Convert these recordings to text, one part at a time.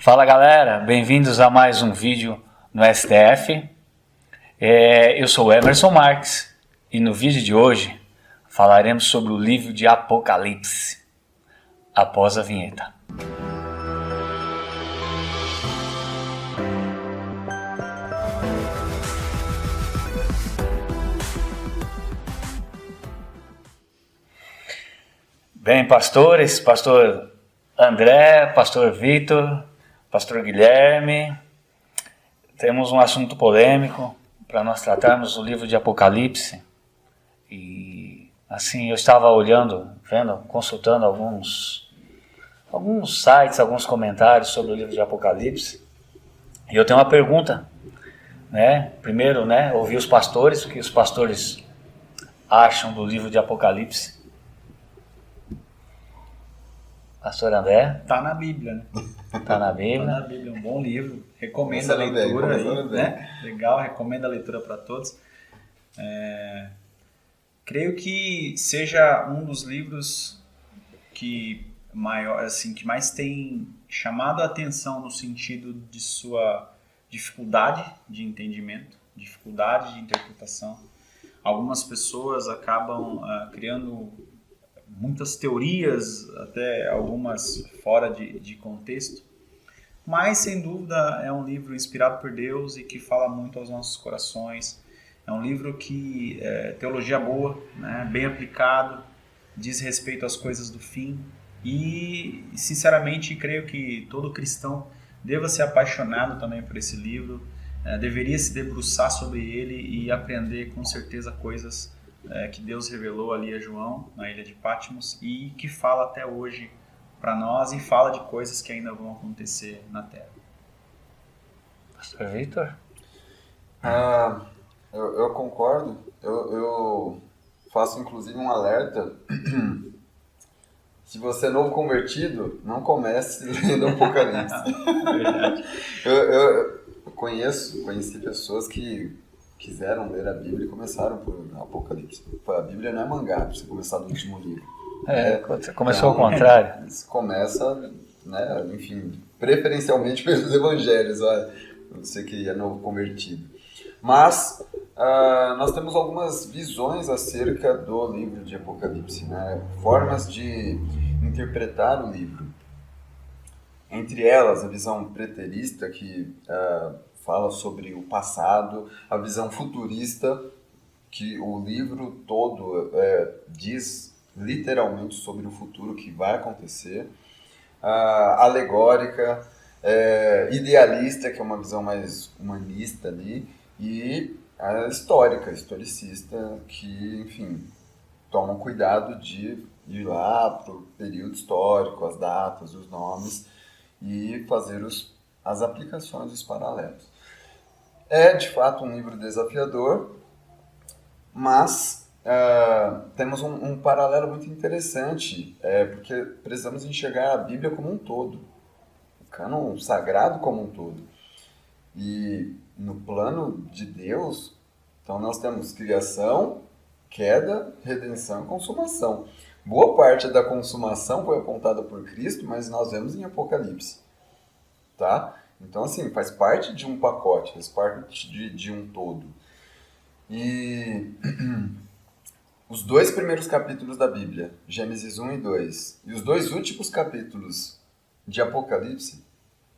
Fala galera, bem-vindos a mais um vídeo no STF. Eu sou o Emerson Marques e no vídeo de hoje falaremos sobre o livro de Apocalipse, após a vinheta. Bem, pastores, pastor André, pastor Vitor, pastor Guilherme, temos um assunto polêmico para nós tratarmos o livro de Apocalipse. E assim, eu estava olhando, vendo, consultando alguns sites, alguns comentários sobre o livro de Apocalipse. E eu tenho uma pergunta, né? Primeiro, né, ouvir os pastores, o que os pastores acham do livro de Apocalipse. Pastor André? Tá na Bíblia, né? Tá na Bíblia. Tá na Bíblia, um bom livro. Recomendo a leitura aí, né? Legal, recomendo a leitura para todos. Creio que seja um dos livros que mais tem chamado a atenção no sentido de sua dificuldade de entendimento, dificuldade de interpretação. Algumas pessoas acabam criando muitas teorias, até algumas fora de contexto, mas sem dúvida é um livro inspirado por Deus e que fala muito aos nossos corações. É um livro que é teologia boa, né, bem aplicado, diz respeito às coisas do fim e sinceramente creio que todo cristão deva ser apaixonado também por esse livro, deveria se debruçar sobre ele e aprender com certeza coisas que Deus revelou ali a João, na ilha de Patmos, e que fala até hoje para nós e fala de coisas que ainda vão acontecer na Terra. Pastor Vitor? Eu concordo. Eu faço inclusive um alerta. Se você é novo convertido, não comece lendo Apocalipse. Verdade. Eu conheci pessoas que quiseram ler a Bíblia e começaram por Apocalipse. A Bíblia não é mangá, para você começar do último livro. Você começou ao contrário. Você começa, né, enfim, preferencialmente pelos evangelhos, você que é novo convertido. Mas nós temos algumas visões acerca do livro de Apocalipse, né? Formas de interpretar o livro. Entre elas, a visão preterista, que fala sobre o passado, a visão futurista, que o livro todo diz literalmente sobre o futuro que vai acontecer, alegórica, idealista, que é uma visão mais humanista ali, e a histórica, historicista, que, enfim, tomam cuidado de ir lá para o período histórico, as datas, os nomes, e fazer as aplicações, os paralelos. É, de fato, um livro desafiador, mas temos um paralelo muito interessante, porque precisamos enxergar a Bíblia como um todo, o cânon sagrado como um todo. E no plano de Deus, então nós temos criação, queda, redenção e consumação. Boa parte da consumação foi apontada por Cristo, mas nós vemos em Apocalipse. Tá? Então, assim, faz parte de um pacote, faz parte de um todo. E os dois primeiros capítulos da Bíblia, Gênesis 1 e 2, e os dois últimos capítulos de Apocalipse,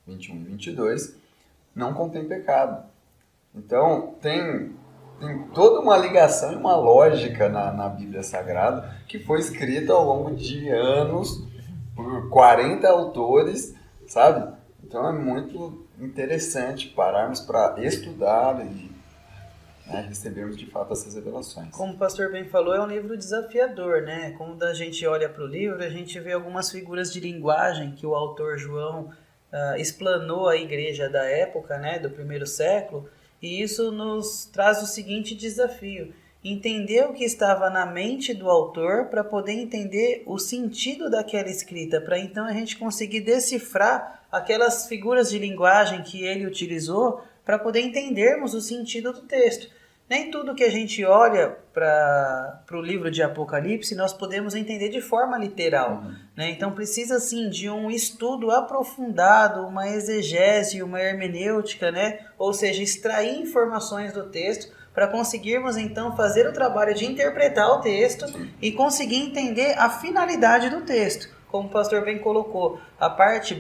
21 e 22, não contém pecado. Então, tem toda uma ligação e uma lógica na Bíblia Sagrada que foi escrita ao longo de anos por 40 autores, sabe? Então é muito interessante pararmos para estudar e recebermos de fato essas revelações. Como o pastor bem falou, é um livro desafiador, né? Quando a gente olha para o livro, a gente vê algumas figuras de linguagem que o autor João explanou à igreja da época, né, do primeiro século, e isso nos traz o seguinte desafio: entender o que estava na mente do autor para poder entender o sentido daquela escrita, para então a gente conseguir decifrar aquelas figuras de linguagem que ele utilizou para poder entendermos o sentido do texto. Nem tudo que a gente olha para o livro de Apocalipse nós podemos entender de forma literal. Né? Então precisa sim de um estudo aprofundado, uma exegese, uma hermenêutica, né? Ou seja, extrair informações do texto para conseguirmos então fazer o trabalho de interpretar o texto e conseguir entender a finalidade do texto. Como o pastor bem colocou,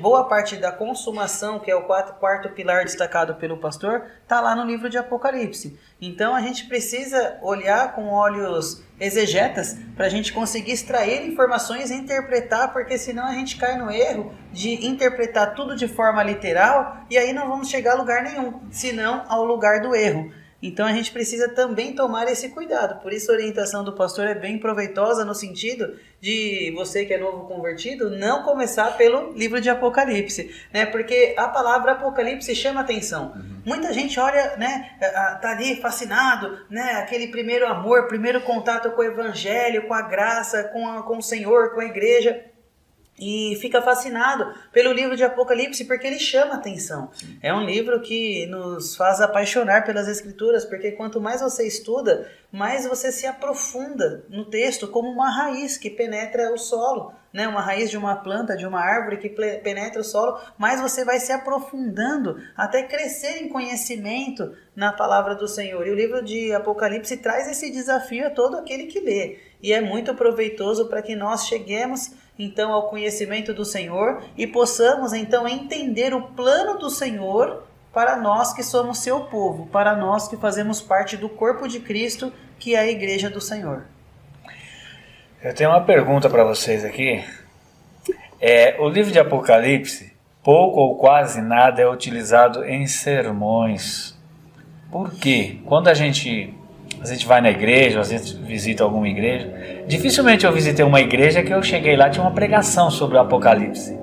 boa parte da consumação, que é o quarto pilar destacado pelo pastor, está lá no livro de Apocalipse. Então a gente precisa olhar com olhos exegetas para a gente conseguir extrair informações e interpretar, porque senão a gente cai no erro de interpretar tudo de forma literal e aí não vamos chegar a lugar nenhum, senão ao lugar do erro. Então a gente precisa também tomar esse cuidado. Por isso a orientação do pastor é bem proveitosa no sentido de você que é novo convertido não começar pelo livro de Apocalipse, né? Porque a palavra Apocalipse chama atenção. Muita gente olha, né, tá ali fascinado, né, aquele primeiro amor, primeiro contato com o evangelho, com a graça, com o Senhor, com a igreja. E fica fascinado pelo livro de Apocalipse porque ele chama atenção. É um livro que nos faz apaixonar pelas escrituras, porque quanto mais você estuda, mais você se aprofunda no texto como uma raiz que penetra o solo, né? Uma raiz de uma planta, de uma árvore que penetra o solo, mais você vai se aprofundando até crescer em conhecimento na palavra do Senhor. E o livro de Apocalipse traz esse desafio a todo aquele que lê. E é muito proveitoso para que nós cheguemos então ao conhecimento do Senhor e possamos então entender o plano do Senhor para nós que somos seu povo, para nós que fazemos parte do corpo de Cristo, que é a igreja do Senhor. Eu tenho uma pergunta para vocês aqui. O livro de Apocalipse, pouco ou quase nada é utilizado em sermões. Por quê? Quando a gente vai na igreja, às vezes visita alguma igreja. Dificilmente eu visitei uma igreja que eu cheguei lá tinha uma pregação sobre o Apocalipse.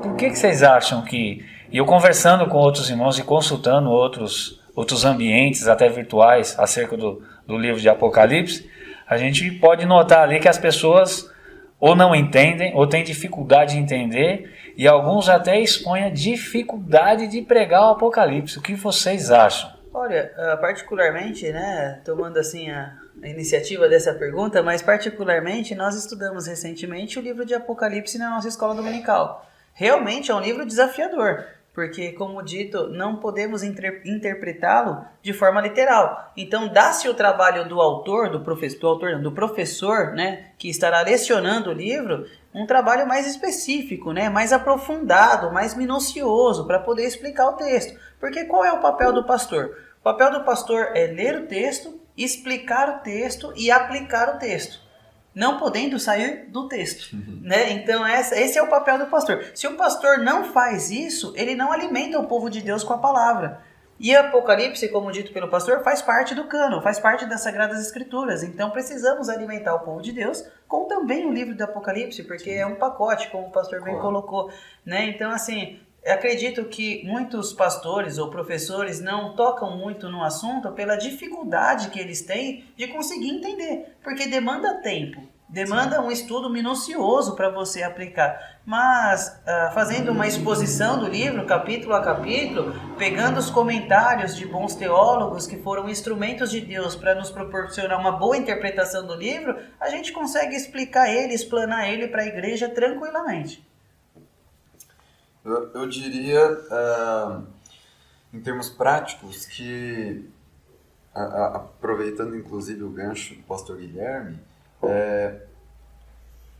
Por que vocês acham que... E eu conversando com outros irmãos e consultando outros ambientes, até virtuais, acerca do livro de Apocalipse, a gente pode notar ali que as pessoas ou não entendem, ou têm dificuldade de entender, e alguns até expõem a dificuldade de pregar o Apocalipse. O que vocês acham? Olha, particularmente, né, tomando assim a iniciativa dessa pergunta, mas particularmente nós estudamos recentemente o livro de Apocalipse na nossa escola dominical. Realmente é um livro desafiador, porque, como dito, não podemos interpretá-lo de forma literal. Então, dá-se o trabalho do autor, do professor, né, que estará lecionando o livro, um trabalho mais específico, né, mais aprofundado, mais minucioso, para poder explicar o texto. Porque qual é o papel do pastor? O papel do pastor é ler o texto, explicar o texto e aplicar o texto, não podendo sair do texto. Né? Então esse é o papel do pastor. Se o pastor não faz isso, ele não alimenta o povo de Deus com a palavra. E Apocalipse, como dito pelo pastor, faz parte do cânon, faz parte das Sagradas Escrituras. Então precisamos alimentar o povo de Deus com também o livro do Apocalipse, porque é um pacote, como o pastor bem colocou. Né? Então, assim, acredito que muitos pastores ou professores não tocam muito no assunto pela dificuldade que eles têm de conseguir entender, porque demanda tempo, demanda um estudo minucioso para você aplicar. Mas fazendo uma exposição do livro, capítulo a capítulo, pegando os comentários de bons teólogos que foram instrumentos de Deus para nos proporcionar uma boa interpretação do livro, a gente consegue explicar ele, explanar ele para a igreja tranquilamente. Eu diria, em termos práticos, que, aproveitando inclusive o gancho do pastor Guilherme,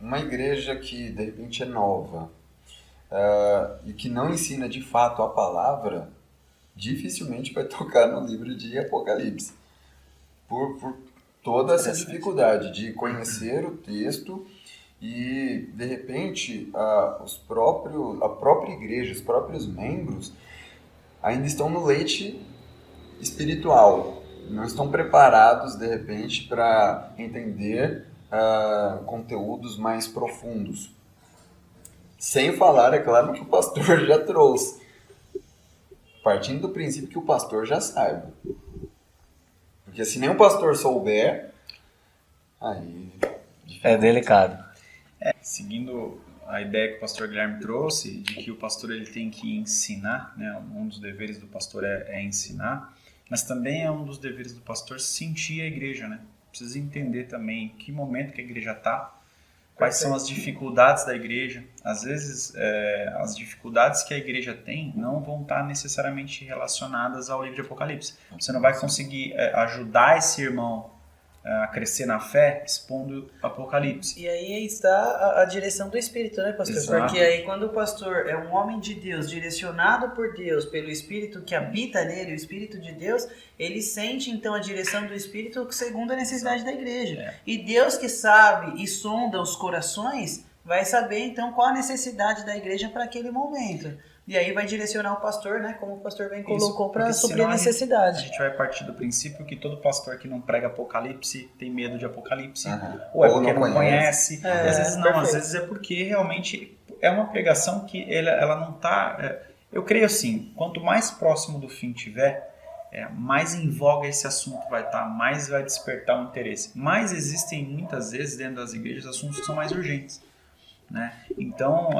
uma igreja que de repente é nova e que não ensina de fato a palavra, dificilmente vai tocar no livro de Apocalipse, por toda essa dificuldade de conhecer o texto. E, de repente, a própria igreja, os próprios membros, ainda estão no leite espiritual. Não estão preparados, de repente, para entender conteúdos mais profundos. Sem falar, é claro, que o pastor já trouxe. Partindo do princípio que o pastor já saiba. Porque se nem o pastor souber, aí... É delicado. Seguindo a ideia que o pastor Guilherme trouxe, de que o pastor ele tem que ensinar, né? Um dos deveres do pastor é ensinar, mas também é um dos deveres do pastor sentir a igreja, né? Precisa entender também em que momento que a igreja está, quais são as dificuldades da igreja. Às vezes, as dificuldades que a igreja tem não vão estar necessariamente relacionadas ao livro de Apocalipse. Você não vai conseguir ajudar esse irmão a crescer na fé expondo Apocalipse. E aí está a direção do Espírito, né, pastor? Exato. Porque aí quando o pastor é um homem de Deus, direcionado por Deus, pelo Espírito que habita nele, o Espírito de Deus, ele sente então a direção do Espírito segundo a necessidade da igreja. E Deus que sabe e sonda os corações, vai saber então qual a necessidade da igreja para aquele momento. E aí vai direcionar o pastor, né, como o pastor bem colocou, para suprir a necessidade. A gente vai partir do princípio que todo pastor que não prega Apocalipse tem medo de Apocalipse, Uhum. ou é porque não conhece, É, e às vezes não, perfeito. às vezes é porque realmente é uma pregação que ela não está... eu creio assim, quanto mais próximo do fim tiver, mais em voga esse assunto vai estar, mais vai despertar o interesse. Mas existem muitas vezes dentro das igrejas assuntos que são mais urgentes, né? Então,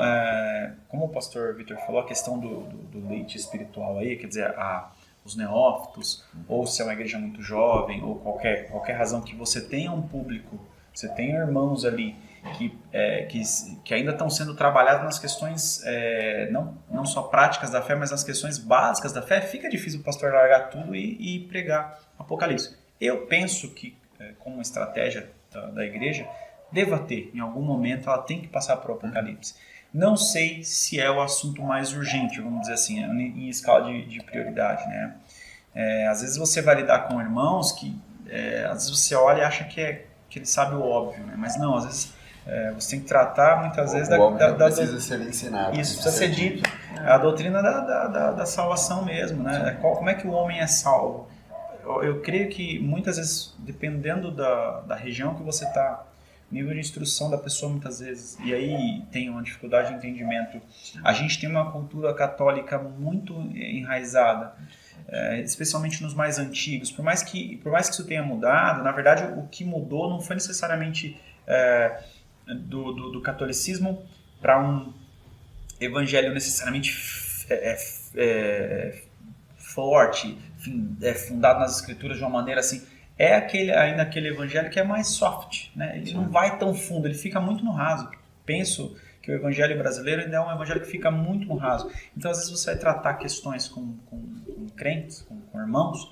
como o pastor Vitor falou, a questão do leite espiritual aí, quer dizer, os neófitos, ou se é uma igreja muito jovem, ou qualquer razão que você tenha um público, você tenha irmãos ali que ainda estão sendo trabalhados nas questões, não só práticas da fé, mas nas questões básicas da fé, fica difícil o pastor largar tudo e pregar Apocalipse. Eu penso que, como estratégia da igreja, deva ter, em algum momento, ela tem que passar por Apocalipse. Não sei se é o assunto mais urgente, vamos dizer assim, em escala de prioridade, né? Às vezes você vai lidar com irmãos que, às vezes você olha e acha que ele sabe o óbvio, né? Mas não, às vezes você tem que tratar, muitas vezes, precisa ser ensinado. Isso precisa ser dito. A doutrina da salvação mesmo, né? Como é que o homem é salvo? Eu creio que, muitas vezes, dependendo da região que você está, nível de instrução da pessoa muitas vezes, e aí tem uma dificuldade de entendimento. A gente tem uma cultura católica muito enraizada, especialmente nos mais antigos. Por mais que isso tenha mudado, na verdade o que mudou não foi necessariamente do catolicismo para um evangelho necessariamente forte, fundado nas escrituras de uma maneira assim. Ainda aquele evangelho que é mais soft, né? Ele não vai tão fundo, ele fica muito no raso. Penso que o evangelho brasileiro ainda é um evangelho que fica muito no raso. Então, às vezes, você vai tratar questões com crentes, com irmãos,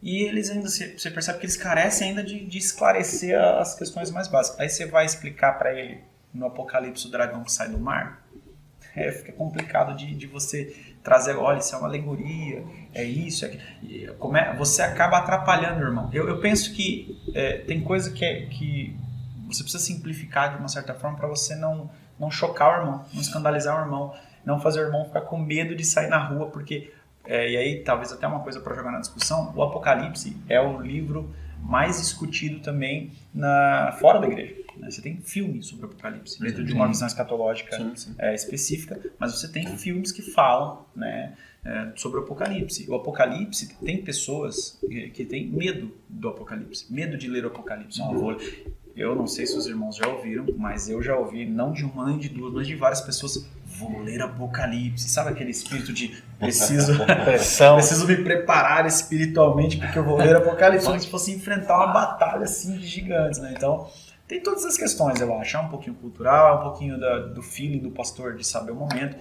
e eles ainda, você percebe que eles carecem ainda de esclarecer as questões mais básicas. Aí você vai explicar para ele, no Apocalipse, o dragão que sai do mar. Fica complicado de você trazer, olha, isso é uma alegoria, é isso, você acaba atrapalhando o irmão. Eu penso que tem coisa que você precisa simplificar de uma certa forma para você não chocar o irmão, não escandalizar o irmão, não fazer o irmão ficar com medo de sair na rua, porque, e aí talvez até uma coisa para jogar na discussão, o Apocalipse é o livro mais discutido também fora da igreja. Você tem filmes sobre o Apocalipse, dentro de uma visão escatológica específica, mas você tem filmes que falam, né, sobre o Apocalipse. O Apocalipse, tem pessoas que têm medo do Apocalipse, medo de ler o Apocalipse. Eu não sei se os irmãos já ouviram, mas eu já ouvi, não de uma nem de duas, mas de várias pessoas, vou ler Apocalipse. Sabe aquele espírito de preciso me preparar espiritualmente porque eu vou ler Apocalipse, como se fosse enfrentar uma batalha assim de gigantes, né? Então, tem todas as questões, eu acho. É um pouquinho cultural, um pouquinho do feeling do pastor de saber o momento.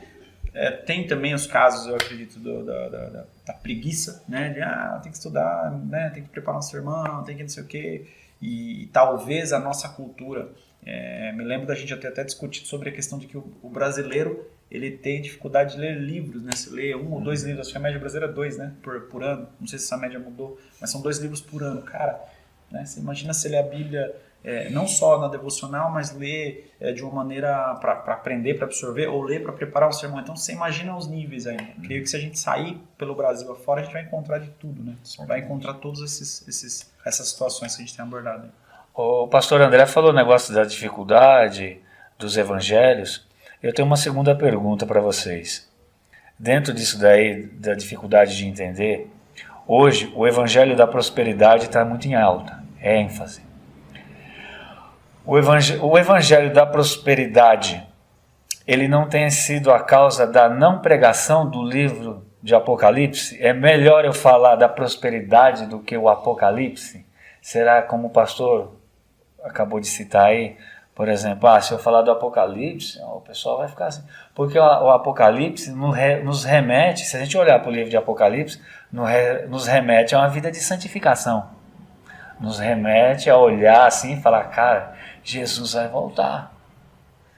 Tem também os casos, eu acredito, da preguiça, né? De, tem que estudar, né? Tem que preparar um sermão, tem que não sei o quê. E talvez a nossa cultura, me lembro da gente até discutido sobre a questão de que o brasileiro, ele tem dificuldade de ler livros, né? Você lê 1 ou 2 livros, acho que a média brasileira é 2, né? Por ano. Não sei se essa média mudou, mas são 2 livros por ano. Cara, né? Você imagina se ler a Bíblia... não só na devocional, mas ler de uma maneira para aprender, para absorver, ou ler para preparar um sermão. Então você imagina os níveis aí. Creio que se a gente sair pelo Brasil afora, a gente vai encontrar de tudo, né? Vai encontrar todas essas situações que a gente tem abordado. O pastor André falou o negócio da dificuldade dos evangelhos. Eu tenho uma segunda pergunta para vocês. Dentro disso daí, da dificuldade de entender, hoje o evangelho da prosperidade está muito em alta, é ênfase. O evangelho da prosperidade, ele não tem sido a causa da não pregação do livro de Apocalipse, é melhor eu falar da prosperidade do que o Apocalipse? Será, como o pastor acabou de citar aí, por exemplo, se eu falar do Apocalipse, o pessoal vai ficar assim. Porque o Apocalipse nos remete, se a gente olhar para o livro de Apocalipse, nos remete a uma vida de santificação. Nos remete a olhar assim e falar, cara, Jesus vai voltar.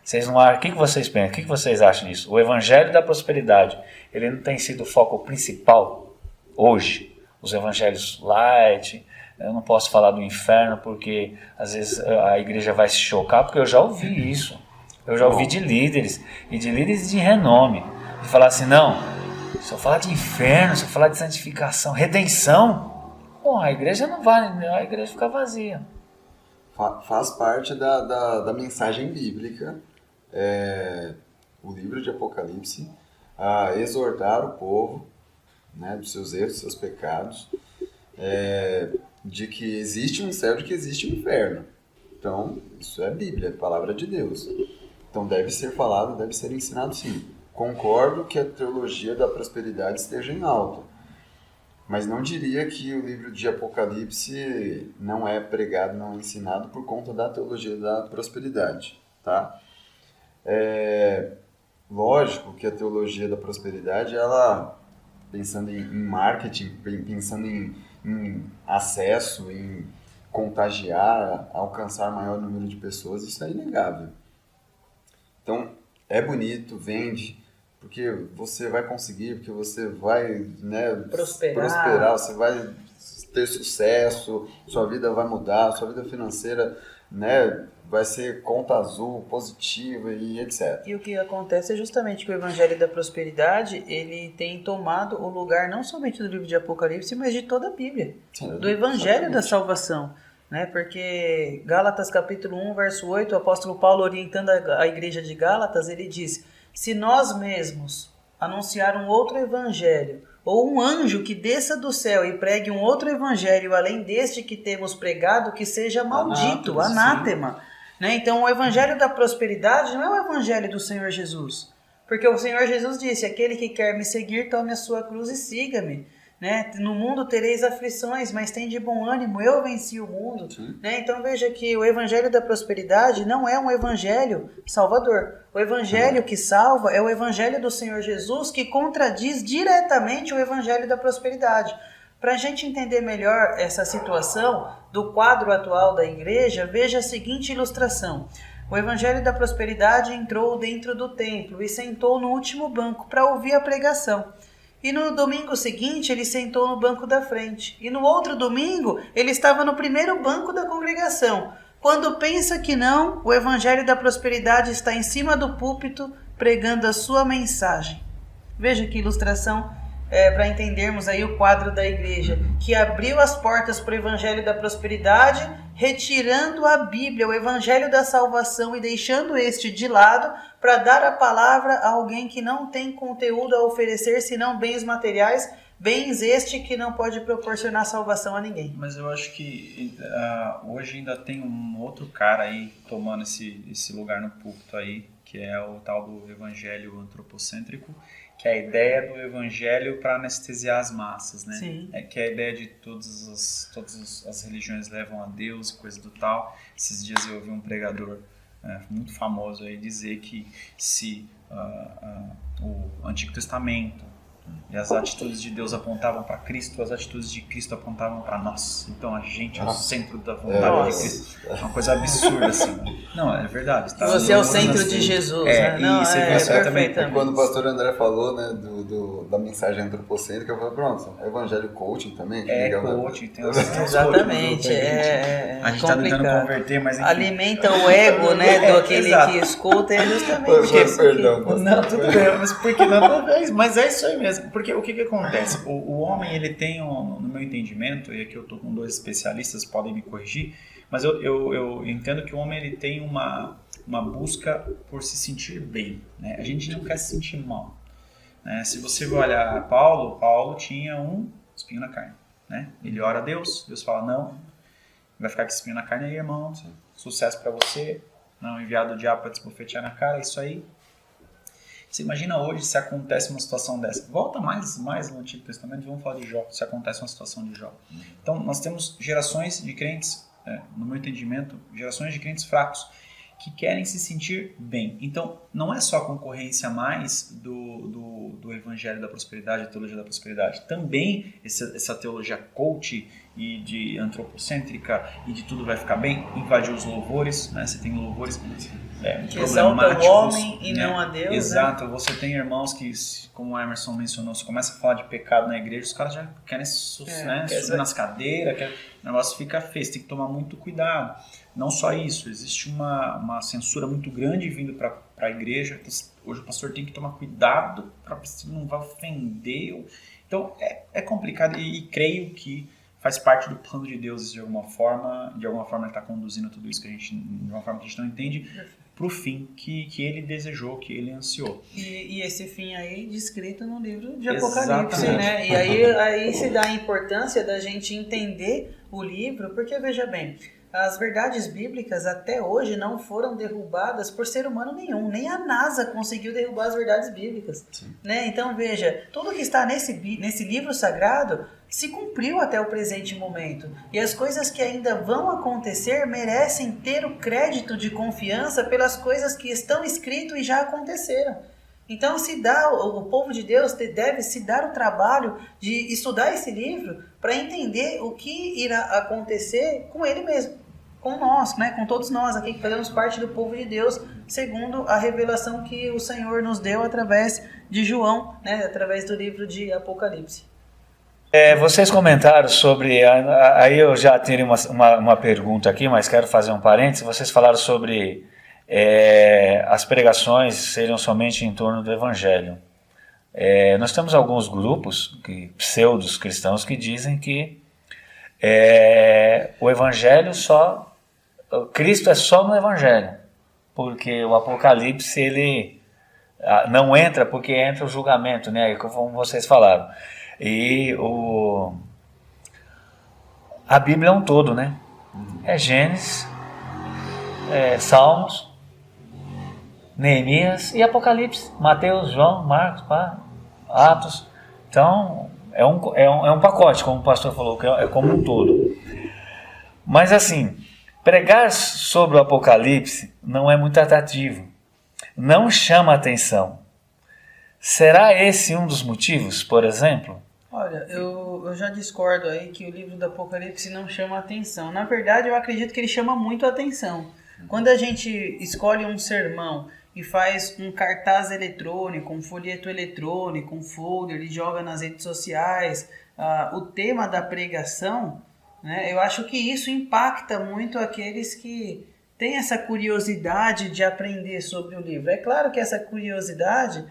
Vocês não acham? O que vocês pensam? O que vocês acham disso? O Evangelho da Prosperidade, ele não tem sido o foco principal hoje? Os evangelhos light, eu não posso falar do inferno porque às vezes a igreja vai se chocar, porque eu já ouvi isso. Eu já ouvi de líderes, e de líderes de renome, de falar assim, não, se eu falar de inferno, se eu falar de santificação, redenção, a igreja não vai, a igreja fica vazia. Faz parte da mensagem bíblica, o livro de Apocalipse, a exortar o povo, né, dos seus erros, dos seus pecados, de que existe um céu, de que existe um inferno. Então, isso é Bíblia, é palavra de Deus. Então, deve ser falado, deve ser ensinado sim. Concordo que a teologia da prosperidade esteja em alta, mas não diria que o livro de Apocalipse não é pregado, não é ensinado por conta da teologia da prosperidade, tá? Lógico que a teologia da prosperidade, ela, pensando em marketing, pensando em acesso, em contagiar, alcançar maior número de pessoas, isso é inegável. Então, é bonito, vende, porque você vai conseguir, porque você vai, né, prosperar, você vai ter sucesso, sua vida vai mudar, sua vida financeira, né, vai ser conta azul, positiva e etc. E o que acontece é justamente que o Evangelho da Prosperidade, ele tem tomado o lugar não somente do livro de Apocalipse, mas de toda a Bíblia, do Evangelho da Salvação. Né? Porque Gálatas capítulo 1, verso 8, o apóstolo Paulo, orientando a igreja de Gálatas, ele diz: se nós mesmos anunciar um outro evangelho, ou um anjo que desça do céu e pregue um outro evangelho além deste que temos pregado, que seja maldito, anátema. Né? Então o evangelho da prosperidade não é o evangelho do Senhor Jesus, porque o Senhor Jesus disse: aquele que quer me seguir, tome a sua cruz e siga-me. Né? No mundo tereis aflições, mas tem de bom ânimo, eu venci o mundo. Né? Então veja que o evangelho da prosperidade não é um evangelho salvador. O evangelho que salva é o evangelho do Senhor Jesus, que contradiz diretamente o evangelho da prosperidade. Para a gente entender melhor essa situação do quadro atual da igreja, veja a seguinte ilustração. O evangelho da prosperidade entrou dentro do templo e sentou no último banco para ouvir a pregação. E no domingo seguinte ele sentou no banco da frente. E no outro domingo ele estava no primeiro banco da congregação. Quando pensa que não, o evangelho da prosperidade está em cima do púlpito pregando a sua mensagem. Veja que ilustração para entendermos aí o quadro da igreja, que abriu as portas para o evangelho da prosperidade, retirando a Bíblia, o evangelho da salvação, e deixando este de lado para dar a palavra a alguém que não tem conteúdo a oferecer, senão bens materiais, bens este que não pode proporcionar salvação a ninguém. Mas eu acho que hoje ainda tem um outro cara aí tomando esse lugar no púlpito aí, que é o tal do evangelho antropocêntrico, que é a ideia do evangelho para anestesiar as massas, né? Sim. Que é a ideia de todas as religiões levam a Deus e coisa do tal. Esses dias eu ouvi um pregador muito famoso aí dizer que se o Antigo Testamento e as atitudes de Deus apontavam para Cristo, as atitudes de Cristo apontavam para nós. Então a gente é o centro da vontade de Cristo. É uma coisa absurda assim. Não, é verdade. Tá? Você é o centro de Jesus. Né? Não, perfeitamente. Quando o pastor André falou, né, da mensagem antropocêntrica, eu falei, pronto, evangelho coaching também. Coaching. Tem os exatamente. A gente está tentando converter, mas enfim. Alimenta o ego, né, do aquele que escuta, é justamente isso. Perdão, não, tudo bem, mas porque não, mas é isso aí mesmo. Porque o que acontece? O homem, ele tem, no meu entendimento, e aqui eu estou com 2 especialistas, podem me corrigir, mas eu entendo que o homem ele tem uma busca por se sentir bem. Né? A gente não quer se sentir mal. Né? Se você olhar Paulo tinha um espinho na carne. Né? Ele ora a Deus fala, não, vai ficar com espinho na carne aí, irmão, sucesso para você, não enviado o diabo para te bofetear na cara, isso aí. Você imagina hoje se acontece uma situação dessa. Volta mais no Antigo Testamento, vamos falar de Jó, se acontece uma situação de Jó. Então, nós temos gerações de crentes, no meu entendimento, gerações de crentes fracos, que querem se sentir bem. Então, não é só a concorrência mais do Evangelho da Prosperidade, a Teologia da Prosperidade. Também essa teologia coach e de antropocêntrica e de tudo vai ficar bem, invadiu os louvores, né? Você tem louvores que exalta o homem e não a Deus. Exato, né? Você tem irmãos que, como o Emerson mencionou, você começa a falar de pecado na igreja, os caras já querem subir nas cadeiras, o negócio fica feio, você tem que tomar muito cuidado. Não só isso, existe uma censura muito grande vindo para a igreja. Hoje o pastor tem que tomar cuidado para não vai ofender. Então é complicado e creio que faz parte do plano de Deus de alguma forma ele está conduzindo tudo isso que a gente, de uma forma que a gente não entende, para o fim que ele desejou, que ele ansiou. E esse fim aí descrito no livro de Apocalipse, né? E aí se dá a importância da gente entender o livro, porque veja bem, as verdades bíblicas até hoje não foram derrubadas por ser humano nenhum. Nem a NASA conseguiu derrubar as verdades bíblicas. Né? Então veja, tudo que está nesse livro sagrado se cumpriu até o presente momento. E as coisas que ainda vão acontecer merecem ter o crédito de confiança pelas coisas que estão escritas e já aconteceram. Então o povo de Deus deve se dar o trabalho de estudar esse livro para entender o que irá acontecer com ele mesmo, com nós, né? Com todos nós aqui que fazemos parte do povo de Deus, segundo a revelação que o Senhor nos deu através de João, né? Através do livro de Apocalipse. Vocês comentaram sobre, aí eu já teria uma pergunta aqui, mas quero fazer um parênteses. Vocês falaram sobre as pregações seriam somente em torno do Evangelho. Nós temos alguns grupos, pseudos cristãos, que dizem que o Evangelho Cristo é só no Evangelho, porque o Apocalipse ele não entra porque entra o julgamento, né? Como vocês falaram. E a Bíblia é um todo, né? É Gênesis, Salmos, Neemias e Apocalipse, Mateus, João, Marcos, Atos. Então é um pacote, como o pastor falou, que é como um todo. Mas assim, pregar sobre o Apocalipse não é muito atrativo, não chama atenção. Será esse um dos motivos, por exemplo? Olha, eu já discordo aí que o livro do Apocalipse não chama atenção. Na verdade, eu acredito que ele chama muito atenção. Quando a gente escolhe um sermão e faz um cartaz eletrônico, um folheto eletrônico, um folder, ele joga nas redes sociais, o tema da pregação, né, eu acho que isso impacta muito aqueles que têm essa curiosidade de aprender sobre o livro. É claro que essa curiosidade...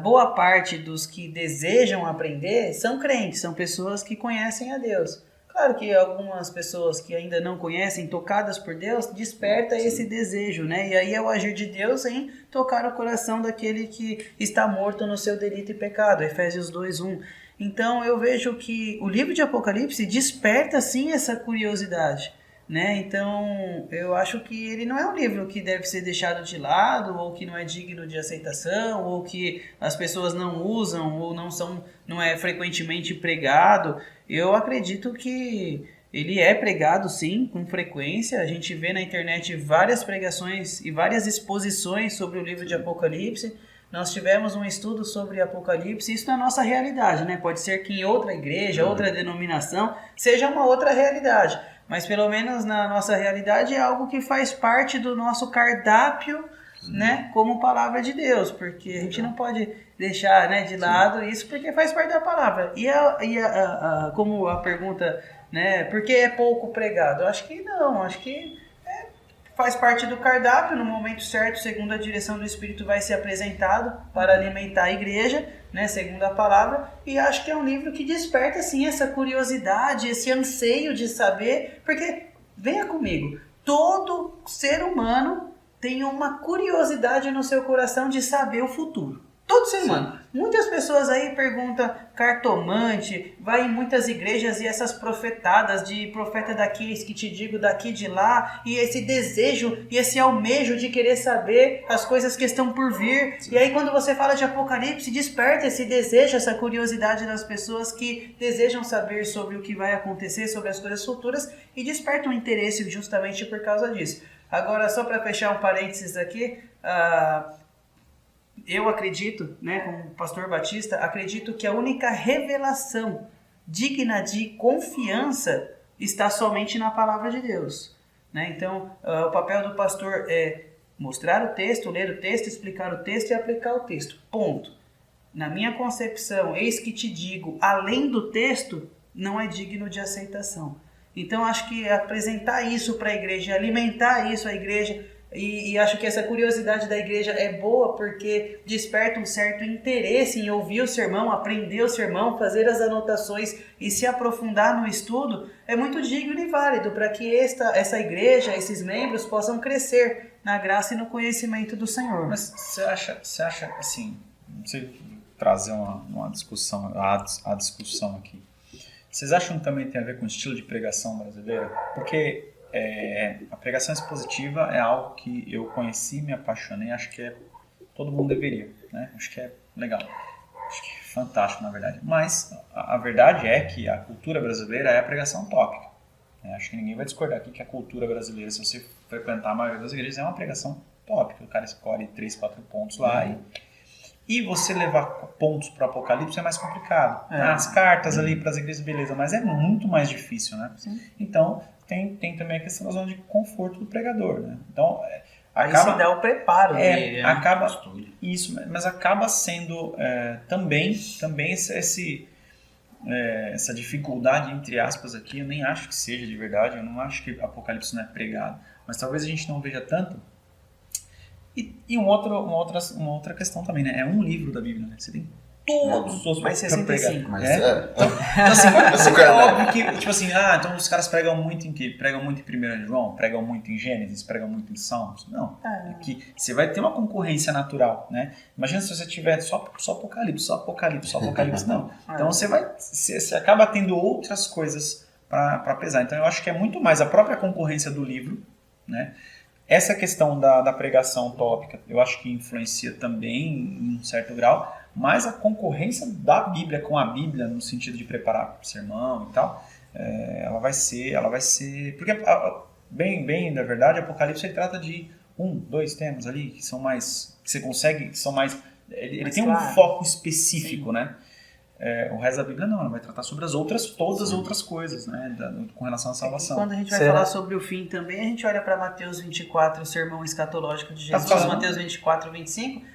boa parte dos que desejam aprender são crentes, são pessoas que conhecem a Deus. Claro que algumas pessoas que ainda não conhecem, tocadas por Deus, desperta esse desejo, né? E aí é o agir de Deus em tocar o coração daquele que está morto no seu delito e pecado, Efésios 2:1. Então eu vejo que o livro de Apocalipse desperta sim essa curiosidade. Né? Então eu acho que ele não é um livro que deve ser deixado de lado, ou que não é digno de aceitação, ou que as pessoas não usam, ou não é frequentemente pregado. Eu acredito que ele é pregado sim, com frequência. A gente vê na internet várias pregações e várias exposições sobre o livro de Apocalipse. Nós tivemos um estudo sobre Apocalipse, isso na nossa realidade, né? Pode ser que em outra igreja, outra denominação, seja uma outra realidade. Mas pelo menos na nossa realidade é algo que faz parte do nosso cardápio, né, como palavra de Deus, porque a gente não pode deixar, né, de lado isso, porque faz parte da palavra. Como a pergunta, né, por que é pouco pregado? Eu acho que não, acho que faz parte do cardápio, no momento certo, segundo a direção do Espírito, vai ser apresentado para alimentar a igreja, né, segundo a palavra, e acho que é um livro que desperta, assim, essa curiosidade, esse anseio de saber, porque, venha comigo, todo ser humano tem uma curiosidade no seu coração de saber o futuro. Todo ser humano. Muitas pessoas aí perguntam cartomante, vai em muitas igrejas e essas profetadas de profeta daqui, que te digo daqui de lá, e esse desejo e esse almejo de querer saber as coisas que estão por vir. Sim. E aí quando você fala de Apocalipse, desperta esse desejo, essa curiosidade das pessoas que desejam saber sobre o que vai acontecer, sobre as coisas futuras, e desperta um interesse justamente por causa disso. Agora, só para fechar um parênteses aqui, eu acredito, né, como pastor Batista, acredito que a única revelação digna de confiança está somente na palavra de Deus, né? Então, o papel do pastor é mostrar o texto, ler o texto, explicar o texto e aplicar o texto. Ponto. Na minha concepção, eis que te digo, além do texto, não é digno de aceitação. Então, acho que apresentar isso para a igreja, alimentar isso à igreja, e acho que essa curiosidade da igreja é boa porque desperta um certo interesse em ouvir o sermão, aprender o sermão, fazer as anotações e se aprofundar no estudo, é muito digno e válido para que essa igreja, esses membros possam crescer na graça e no conhecimento do Senhor. Mas você acha assim, não sei trazer uma discussão, a discussão aqui. Vocês acham que também tem a ver com o estilo de pregação brasileiro? Porque a pregação expositiva é algo que eu conheci, me apaixonei, acho que todo mundo deveria, né? Acho que é legal, acho que é fantástico, na verdade. Mas a verdade é que a cultura brasileira é a pregação tópica. Acho que ninguém vai discordar aqui que a cultura brasileira, se você frequentar a maioria das igrejas, é uma pregação tópica. O cara escolhe 3, 4 pontos lá e você levar pontos para o Apocalipse é mais complicado. As cartas ali para as igrejas, beleza, mas é muito mais difícil, né? Sim. Então, tem também a questão da zona de conforto do pregador, né? Então, aí se dá o preparo dele. Acaba isso, mas acaba sendo também essa dificuldade, entre aspas, aqui, eu nem acho que seja de verdade, eu não acho que Apocalipse não é pregado, mas talvez a gente não veja tanto. E uma outra questão também, né? É um livro da Bíblia, né? Você tem todos os mais 65. Mas Então, assim, é óbvio que, tipo assim, então os caras pregam muito em quê? Pregam muito em 1 João, pregam muito em Gênesis, pregam muito em Salmos. Não. Que você vai ter uma concorrência natural, né? Imagina se você tiver só Apocalipse. Não. Então você acaba tendo outras coisas para pesar. Então eu acho que é muito mais a própria concorrência do livro, né? Essa questão da pregação tópica, eu acho que influencia também em um certo grau, mas a concorrência da Bíblia com a Bíblia, no sentido de preparar o sermão e tal, ela vai ser... Porque, bem, na verdade, Apocalipse ele trata de 1, 2 temas ali, que são mais... que você consegue... que são mais... Ele tem um foco específico, né? O resto da Bíblia não, ela vai tratar sobre todas as outras coisas, né, com relação à salvação. E quando a gente vai falar sobre o fim também, a gente olha para Mateus 24, o sermão escatológico de Jesus, Mateus 24, 25,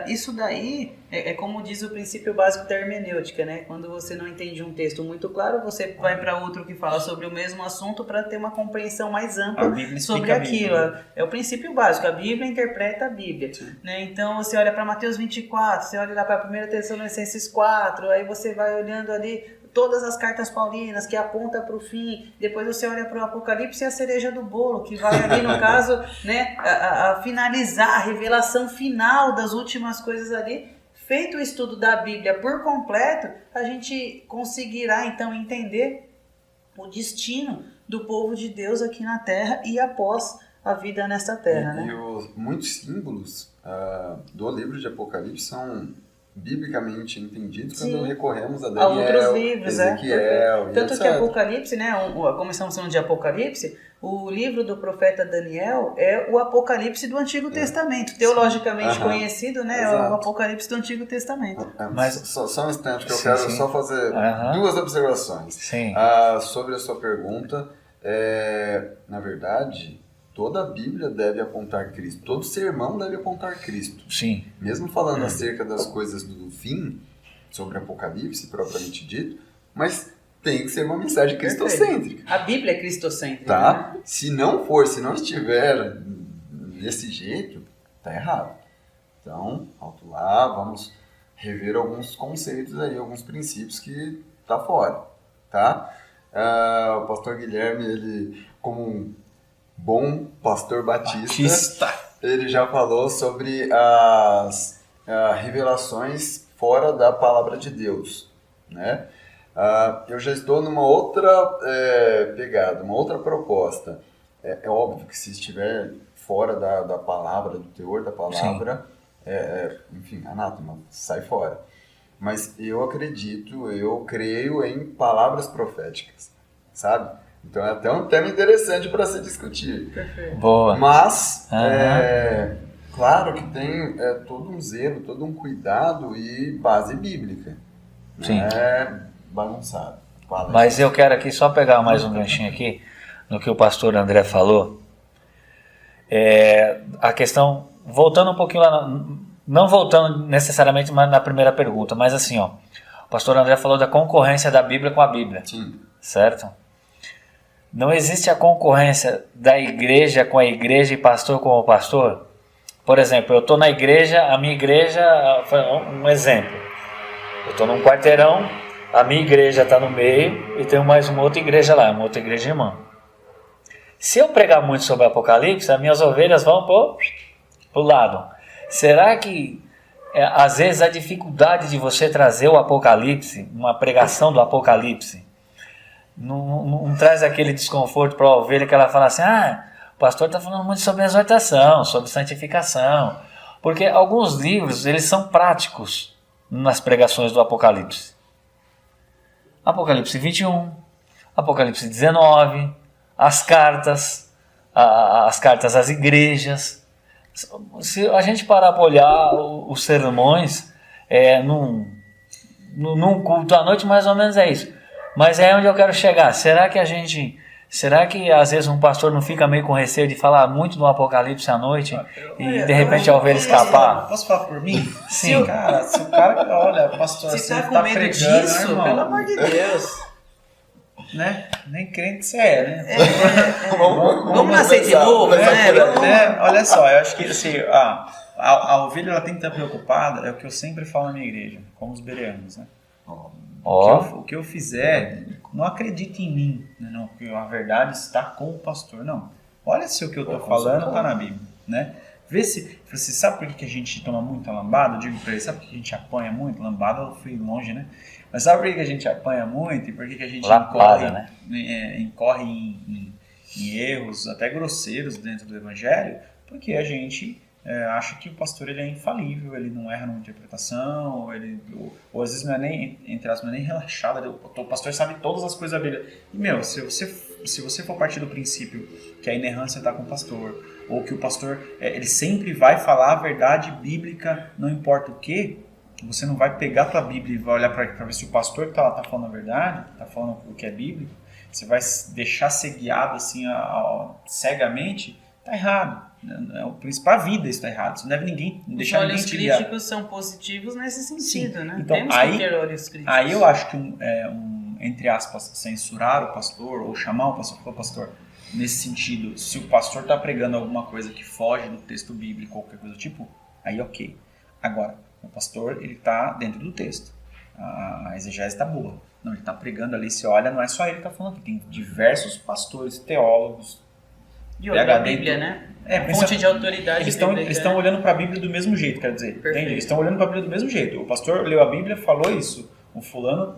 isso daí é como diz o princípio básico da hermenêutica, né? Quando você não entende um texto muito claro, você vai para outro que fala sobre o mesmo assunto para ter uma compreensão mais ampla sobre aquilo. É o princípio básico, a Bíblia interpreta a Bíblia, né? Então você olha para Mateus 24, você olha lá para 1 Tessalonicenses 4, aí você vai olhando ali todas as cartas paulinas que apontam para o fim, depois você olha para o Apocalipse e a cereja do bolo, que vai ali no caso, né, a finalizar a revelação final das últimas coisas ali. Feito o estudo da Bíblia por completo, a gente conseguirá então entender o destino do povo de Deus aqui na Terra e após a vida nesta Terra, né? E muitos símbolos do livro de Apocalipse são biblicamente entendidos quando recorremos a Daniel, outros livros, Ezequiel, tanto que Apocalipse, né, como estamos falando de Apocalipse, o livro do profeta Daniel é o Apocalipse do Antigo Testamento, teologicamente conhecido, né, o Apocalipse do Antigo Testamento. Mas só um instante que eu quero só fazer 2 observações sobre a sua pergunta. Na verdade, toda a Bíblia deve apontar Cristo. Todo sermão deve apontar Cristo. Sim. Mesmo falando acerca das coisas do fim, sobre Apocalipse, propriamente dito, mas tem que ser uma mensagem cristocêntrica. A Bíblia é cristocêntrica. Tá? Né? Se não estiver desse jeito, tá errado. Então, alto lá, vamos rever alguns conceitos aí, alguns princípios que tá fora. Tá? O pastor Guilherme, ele, como um bom pastor batista, ele já falou sobre revelações fora da palavra de Deus, né? Eu já estou numa outra pegada, uma outra proposta. É óbvio que se estiver fora da palavra, do teor da palavra, enfim, anátema, sai fora. Mas eu creio em palavras proféticas, sabe? Então é até um tema interessante para se discutir. Perfeito. Boa. Mas, claro que tem todo um zelo, todo um cuidado e base bíblica. Sim. Não é bagunçado. Mas eu quero aqui só pegar mais um ganchinho aqui no que o pastor André falou. A questão, voltando um pouquinho lá, não voltando necessariamente na primeira pergunta, mas assim, ó, o pastor André falou da concorrência da Bíblia com a Bíblia. Sim. Certo? Não existe a concorrência da igreja com a igreja e pastor com o pastor? Por exemplo, eu estou na igreja, a minha igreja, um exemplo, eu estou num quarteirão, a minha igreja está no meio e tem mais uma outra igreja lá, uma outra igreja irmã. Se eu pregar muito sobre Apocalipse, as minhas ovelhas vão pro lado. Será que às vezes a dificuldade de você trazer o Apocalipse, uma pregação do Apocalipse, não traz aquele desconforto para a ovelha que ela fala assim, o pastor está falando muito sobre exortação, sobre santificação, porque alguns livros eles são práticos nas pregações do Apocalipse. Apocalipse 21, Apocalipse 19, as cartas às igrejas. Se a gente parar para olhar os sermões num culto à noite, mais ou menos é isso. Mas é onde eu quero chegar. Será que às vezes um pastor não fica meio com receio de falar muito do Apocalipse à noite e de repente a ovelha escapar? Posso falar por mim? Sim. Cara, se o cara, olha, pastor, Se você tá com tá medo pregando, disso, irmão, pelo amor de Deus. né? Nem crente você é, né? Vamos nascer de novo, né? Olha só, eu acho que assim, a ovelha ela tem que estar preocupada, é o que eu sempre falo na minha igreja, como os bereanos, né? O que eu fizer, não acredite em mim, né? Não, porque a verdade está com o pastor, não. Olha se o que eu estou falando está na Bíblia, né? Vê se você sabe por que a gente toma muita lambada? Eu digo para ele, sabe por que a gente apanha muito? Lambada eu fui longe, né? Mas sabe por que a gente apanha muito e por que a gente incorre em erros até grosseiros dentro do Evangelho? Porque a gente acha que o pastor ele é infalível, ele não erra numa interpretação, ou às vezes não é nem, entre aspas, não é nem relaxado, o pastor sabe todas as coisas da Bíblia. E, se você for partir do princípio que a inerrância está com o pastor, ou que o pastor ele sempre vai falar a verdade bíblica, não importa o que, você não vai pegar a tua Bíblia e vai olhar para ver se o pastor que está lá está falando a verdade, está falando o que é bíblico, você vai deixar ser guiado assim, cegamente, está errado. O principal, a vida está errado. Você não deve deixar ninguém te guiar. Os críticos são positivos nesse sentido, né? Então, temos que ter olhos críticos. Aí eu acho que entre aspas, censurar o pastor ou chamar o pastor para pastor, nesse sentido, se o pastor está pregando alguma coisa que foge do texto bíblico ou qualquer coisa do tipo, aí ok. Agora, o pastor ele está dentro do texto. A exegese está boa. Não, ele está pregando ali, você olha, não é só ele que está falando aqui, tem diversos pastores, teólogos. E outra Bíblia, né? Fonte de autoridade. Eles estão olhando para a Bíblia do mesmo jeito, quer dizer. Entende? Eles estão olhando para a Bíblia do mesmo jeito. O pastor leu a Bíblia, falou isso. O fulano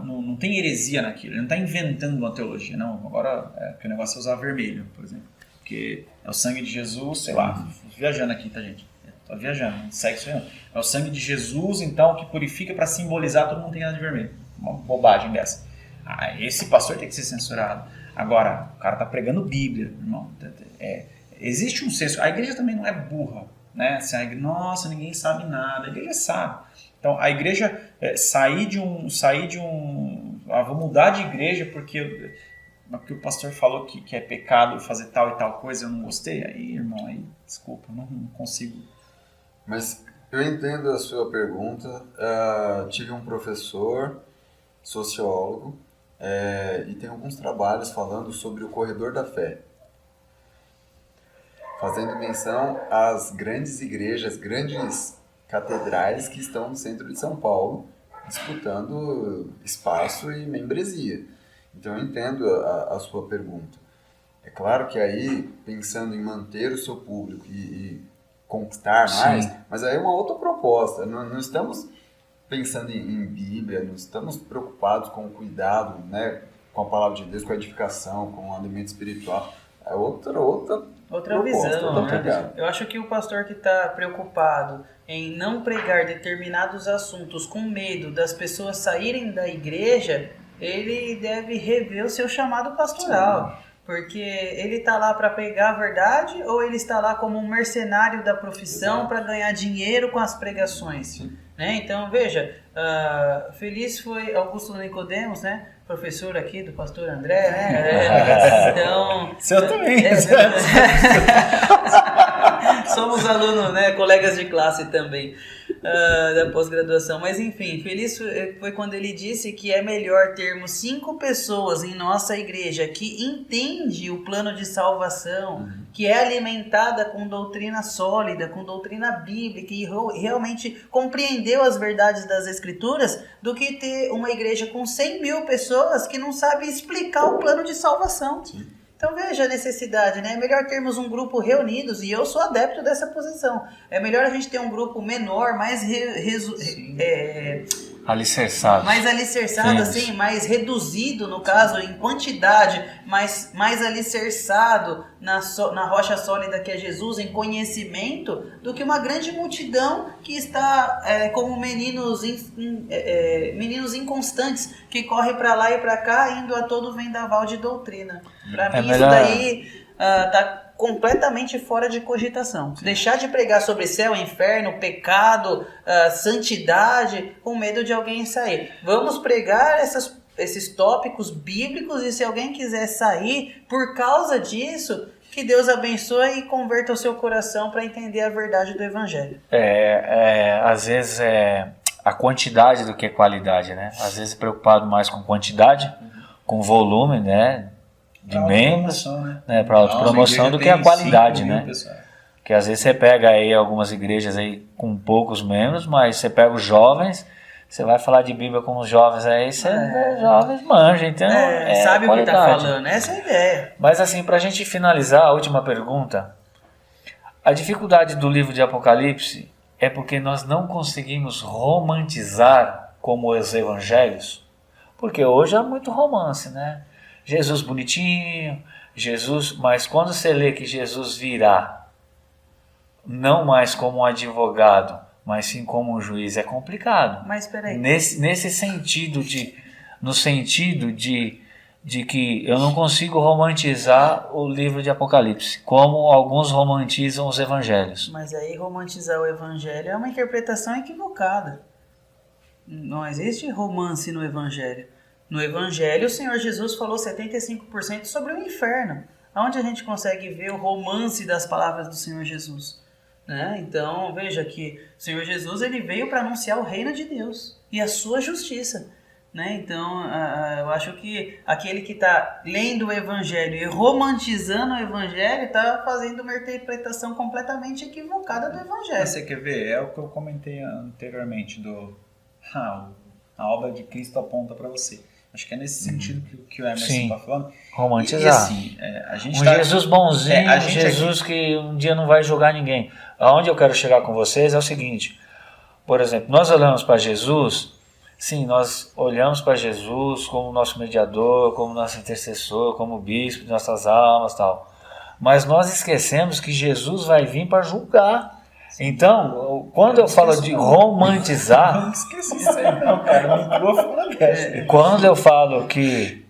não tem heresia naquilo. Ele não está inventando uma teologia. Não, agora que o negócio é usar vermelho, por exemplo. Porque é o sangue de Jesus, sei lá. Viajando aqui, tá, gente? Tô viajando, não segue isso aí não. É o sangue de Jesus, então, que purifica para simbolizar todo mundo tem nada de vermelho. Uma bobagem dessa. Esse pastor tem que ser censurado. Agora, o cara tá pregando Bíblia, irmão. Existe um senso. A igreja também não é burra, né? Nossa, ninguém sabe nada. A igreja sabe. Então, a igreja sair de um, vou mudar de igreja porque o pastor falou que é pecado fazer tal e tal coisa, eu não gostei. Aí, irmão, desculpa, não consigo. Mas eu entendo a sua pergunta. Tive um professor, sociólogo, e tem alguns trabalhos falando sobre o corredor da fé, fazendo menção às grandes igrejas, grandes catedrais que estão no centro de São Paulo, disputando espaço e membresia. Então eu entendo a sua pergunta. É claro que aí, pensando em manter o seu público e conquistar mais, Sim. mas aí é uma outra proposta. Não estamos pensando em Bíblia, não estamos preocupados com o cuidado, né, com a palavra de Deus, com a edificação, com o alimento espiritual. É outra proposta, visão, outra né? pegada. Eu acho que o pastor que está preocupado em não pregar determinados assuntos com medo das pessoas saírem da igreja, ele deve rever o seu chamado pastoral. Sim. Porque ele está lá para pregar a verdade ou ele está lá como um mercenário da profissão para ganhar dinheiro com as pregações? Né? Então, veja, feliz foi Augusto Nicodemos, né? Professor aqui do pastor André, né? Então, seu também. Somos alunos, né? Colegas de classe também da pós-graduação. Mas enfim, feliz foi quando ele disse que é melhor termos 5 pessoas em nossa igreja que entende o plano de salvação, que é alimentada com doutrina sólida, com doutrina bíblica e realmente compreendeu as verdades das escrituras, do que ter uma igreja com 100 mil pessoas que não sabe explicar o plano de salvação. Sim. Então veja a necessidade, né? É melhor termos um grupo reunidos, e eu sou adepto dessa posição. É melhor a gente ter um grupo menor, mais alicerçado. Mais alicerçado, assim, mais reduzido, no caso, em quantidade, mais alicerçado na rocha sólida que é Jesus, em conhecimento, do que uma grande multidão que está como meninos inconstantes, que corre para lá e para cá, indo a todo vendaval de doutrina. Para mim, isso daí está completamente fora de cogitação. Deixar de pregar sobre céu, inferno, pecado, santidade, com medo de alguém sair. Vamos pregar esses tópicos bíblicos, e se alguém quiser sair por causa disso, que Deus abençoe e converta o seu coração para entender a verdade do Evangelho. Às vezes a quantidade do que qualidade, né? Às vezes preocupado mais com quantidade, com volume, né? De membros, né, para autopromoção, do que a qualidade, né? Porque às vezes você pega aí algumas igrejas aí com poucos membros, mas você pega os jovens, você vai falar de Bíblia com os jovens aí, os jovens manjam, então sabe qualidade. O que está falando, essa é a ideia. Mas assim, para a gente finalizar, a última pergunta, a dificuldade do livro de Apocalipse é porque nós não conseguimos romantizar como os evangelhos, porque hoje há muito romance, né? Jesus bonitinho, mas quando você lê que Jesus virá, não mais como um advogado, mas sim como um juiz, é complicado. Mas peraí. Nesse sentido no sentido de que eu não consigo romantizar o livro de Apocalipse, como alguns romantizam os evangelhos. Mas aí romantizar o evangelho é uma interpretação equivocada. Não existe romance no evangelho. No Evangelho, o Senhor Jesus falou 75% sobre o inferno. Onde a gente consegue ver o romance das palavras do Senhor Jesus? Né? Então, veja que o Senhor Jesus ele veio para anunciar o reino de Deus e a sua justiça. Né? Então, eu acho que aquele que está lendo o Evangelho e romantizando o Evangelho está fazendo uma interpretação completamente equivocada do Evangelho. Você quer ver? É o que eu comentei anteriormente, a obra de Cristo aponta para você. Acho que é nesse sentido que o Emerson está falando. Romantizar. E assim, a gente Jesus bonzinho, Jesus aqui... que um dia não vai julgar ninguém. Aonde eu quero chegar com vocês é o seguinte, por exemplo, nós olhamos para Jesus, sim, nós olhamos para Jesus como nosso mediador, como nosso intercessor, como bispo de nossas almas e tal. Mas nós esquecemos que Jesus vai vir para julgar. Então, quando eu falo de romantizar... Não esqueci isso aí não, cara. Não vou falar dessa. Quando eu falo que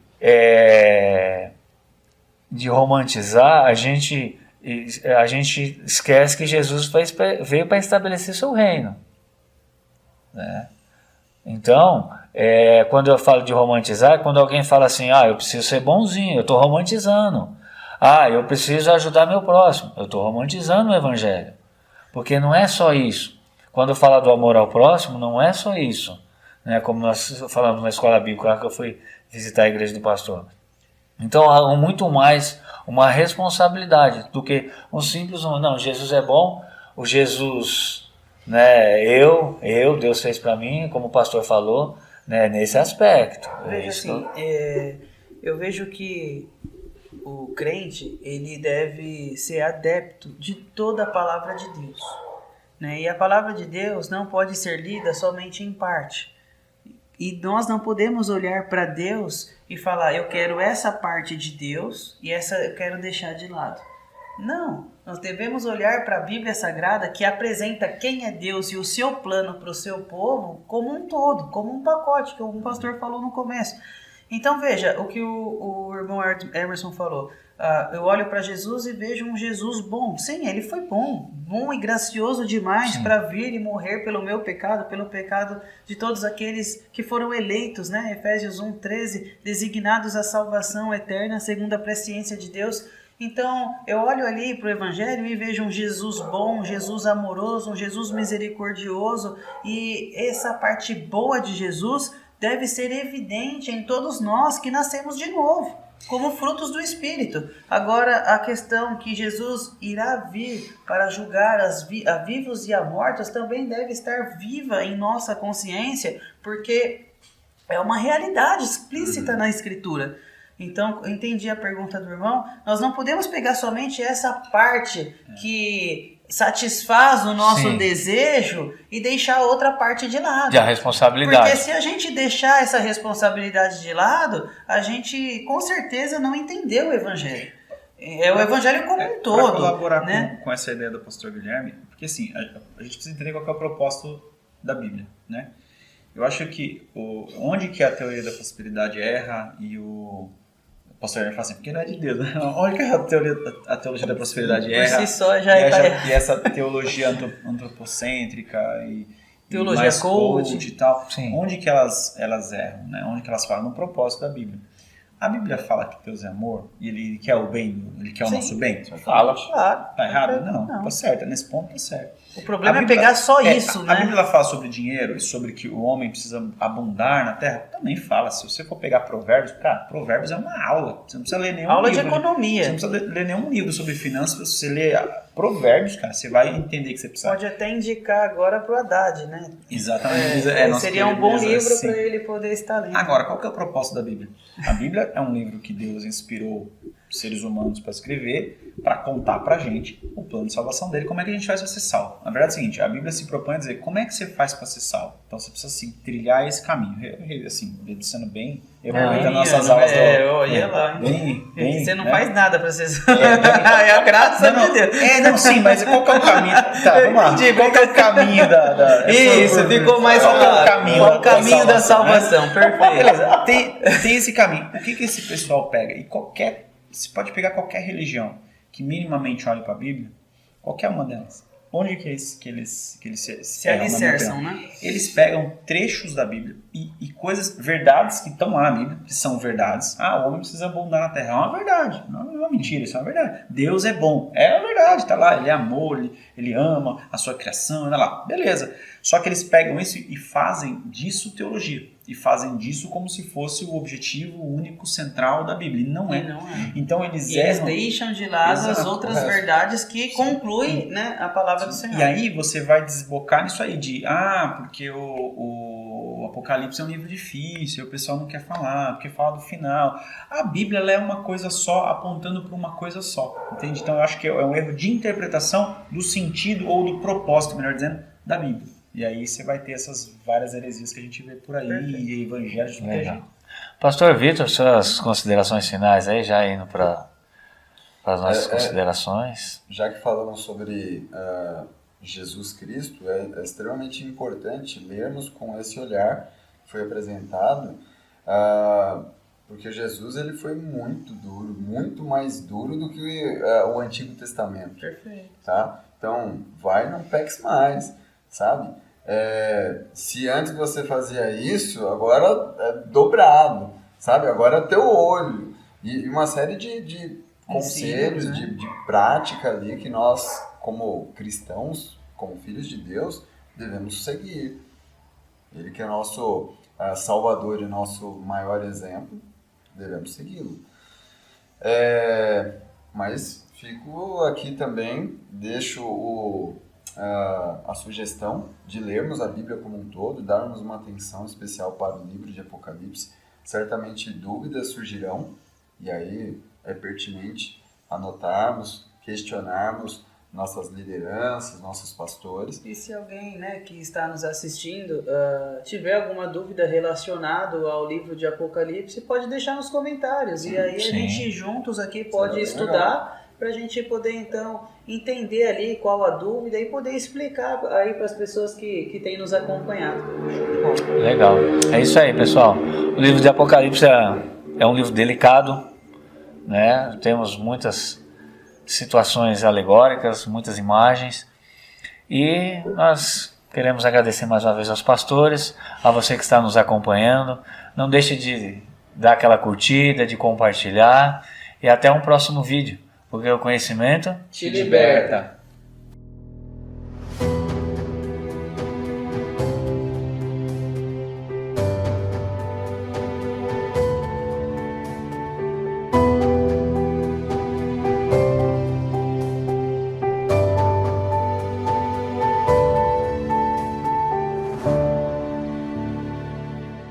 de romantizar, a gente esquece que Jesus veio para estabelecer seu reino. Né? Então, quando eu falo de romantizar, quando alguém fala assim, eu preciso ser bonzinho, eu estou romantizando. Eu preciso ajudar meu próximo, eu estou romantizando o evangelho. Porque não é só isso. Quando eu falo do amor ao próximo, não é só isso. Né? Como nós falamos na escola bíblica, que eu fui visitar a igreja do pastor. Então há muito mais uma responsabilidade do que um simples... Não, Jesus é bom, o Jesus, né, Deus fez para mim, como o pastor falou, né, nesse aspecto. Veja assim, eu vejo que o crente, ele deve ser adepto de toda a palavra de Deus, né? E a palavra de Deus não pode ser lida somente em parte. E nós não podemos olhar para Deus e falar, eu quero essa parte de Deus e essa eu quero deixar de lado. Não, nós devemos olhar para a Bíblia Sagrada, que apresenta quem é Deus e o seu plano para o seu povo como um todo, como um pacote, que o pastor falou no começo. Então veja o que o irmão Emerson falou. Eu olho para Jesus e vejo um Jesus bom. Sim, ele foi bom e gracioso demais para vir e morrer pelo meu pecado, pelo pecado de todos aqueles que foram eleitos, né? Efésios 1:13, designados à salvação eterna segundo a presciência de Deus. Então, eu olho ali para o Evangelho e vejo um Jesus bom, um Jesus amoroso, um Jesus misericordioso, e essa parte boa de Jesus deve ser evidente em todos nós que nascemos de novo, como frutos do Espírito. Agora, a questão que Jesus irá vir para julgar a vivos e a mortos também deve estar viva em nossa consciência, porque é uma realidade explícita na Escritura. Então, eu entendi a pergunta do irmão. Nós não podemos pegar somente essa parte que satisfaz o nosso desejo e deixar a outra parte de lado. E a responsabilidade. Porque se a gente deixar essa responsabilidade de lado, a gente com certeza não entendeu o Evangelho. É o Evangelho como um todo. Para colaborar, né? com essa ideia do pastor Guilherme, porque assim, a gente precisa entender qual que é o propósito da Bíblia, né? Eu acho que onde que a teoria da prosperidade erra e o pastor fala assim, porque não é de Deus, né? Onde que a teologia da prosperidade erra? Por si só já é. E essa teologia antropocêntrica e teologia mais coach e tal, Sim. onde que elas erram, né? Onde que elas falam no propósito da Bíblia? A Bíblia fala que Deus é amor e Ele quer o bem, Ele quer o nosso bem? Fala. Claro. Tá errado? Não, tá certo, nesse ponto tá certo. O problema Bíblia, é pegar só isso, né? A Bíblia fala sobre dinheiro e sobre que o homem precisa abundar na terra. Também fala. Se você for pegar Provérbios, cara, Provérbios é uma aula. Você não precisa ler nenhum aula livro. de economia. Você não precisa ler nenhum livro sobre finanças. Se você ler Provérbios, cara, você vai entender que você precisa. Pode até indicar agora pro Haddad, né? Exatamente. Seria um bom livro para ele poder estar lendo. Agora, qual que é o propósito da Bíblia? A Bíblia é um livro que Deus inspirou seres humanos para escrever, para contar pra gente o plano de salvação dele, como é que a gente faz para ser salvo. Na verdade é o seguinte, a Bíblia se propõe a dizer como é que você faz para ser salvo. Então você precisa assim, trilhar esse caminho. Assim, sendo bem, aproveitando nossas aulas você não faz nada para ser salvo. É a graça de Deus. Não, sim, mas qual que é o caminho? Tá, vamos lá. Qual que é o caminho da Isso, ficou mais claro. Qual o caminho da salvação, né? Perfeito. Beleza, tem esse caminho. O que esse pessoal pega? E você pode pegar qualquer religião que minimamente olhe para a Bíblia, qualquer uma delas. Onde que eles se alicerçam, né? Eles pegam trechos da Bíblia e coisas, verdades que estão lá na Bíblia, que são verdades. O homem precisa abundar na terra. É uma verdade, não é uma mentira, isso é uma verdade. Deus é bom, é uma verdade, tá lá, Ele é amor, Ele ama a sua criação, tá lá, beleza. Só que eles pegam isso e fazem disso teologia. E fazem disso como se fosse o objetivo único central da Bíblia. E não é. Então eles deixam de lado as outras verdades que concluem, né, a palavra do Senhor. E aí você vai desbocar nisso aí de porque o Apocalipse é um livro difícil, o pessoal não quer falar, porque fala do final. A Bíblia ela é uma coisa só, apontando para uma coisa só. Entende? Então eu acho que é um erro de interpretação do sentido ou do propósito, melhor dizendo, da Bíblia. E aí você vai ter essas várias heresias que a gente vê por aí, e evangelhos de muita gente. Pastor Vitor, suas considerações finais aí, já indo para as nossas considerações. Já que falamos sobre Jesus Cristo, é extremamente importante lermos com esse olhar que foi apresentado, porque Jesus ele foi muito duro, muito mais duro do que o Antigo Testamento. Perfeito. Tá? Então, não peques mais, sabe? Se antes você fazia isso, agora é dobrado, sabe? Agora é teu olho. E uma série de conselhos, né? de prática ali que nós, como cristãos, como filhos de Deus, devemos seguir. Ele que é nosso Salvador e nosso maior exemplo, devemos segui-lo. Mas fico aqui também, deixo a sugestão de lermos a Bíblia como um todo, darmos uma atenção especial para o livro de Apocalipse. Certamente dúvidas surgirão, e aí é pertinente anotarmos, questionarmos nossas lideranças, nossos pastores. E se alguém, né, que está nos assistindo tiver alguma dúvida relacionada ao livro de Apocalipse, pode deixar nos comentários. E aí a gente juntos aqui pode estudar para a gente poder então entender ali qual a dúvida e poder explicar aí para as pessoas que têm nos acompanhado. Legal. É isso aí, pessoal. O livro de Apocalipse é um livro delicado, né? Temos muitas situações alegóricas, muitas imagens, e nós queremos agradecer mais uma vez aos pastores, a você que está nos acompanhando. Não deixe de dar aquela curtida, de compartilhar, e até um próximo vídeo, porque o conhecimento te liberta.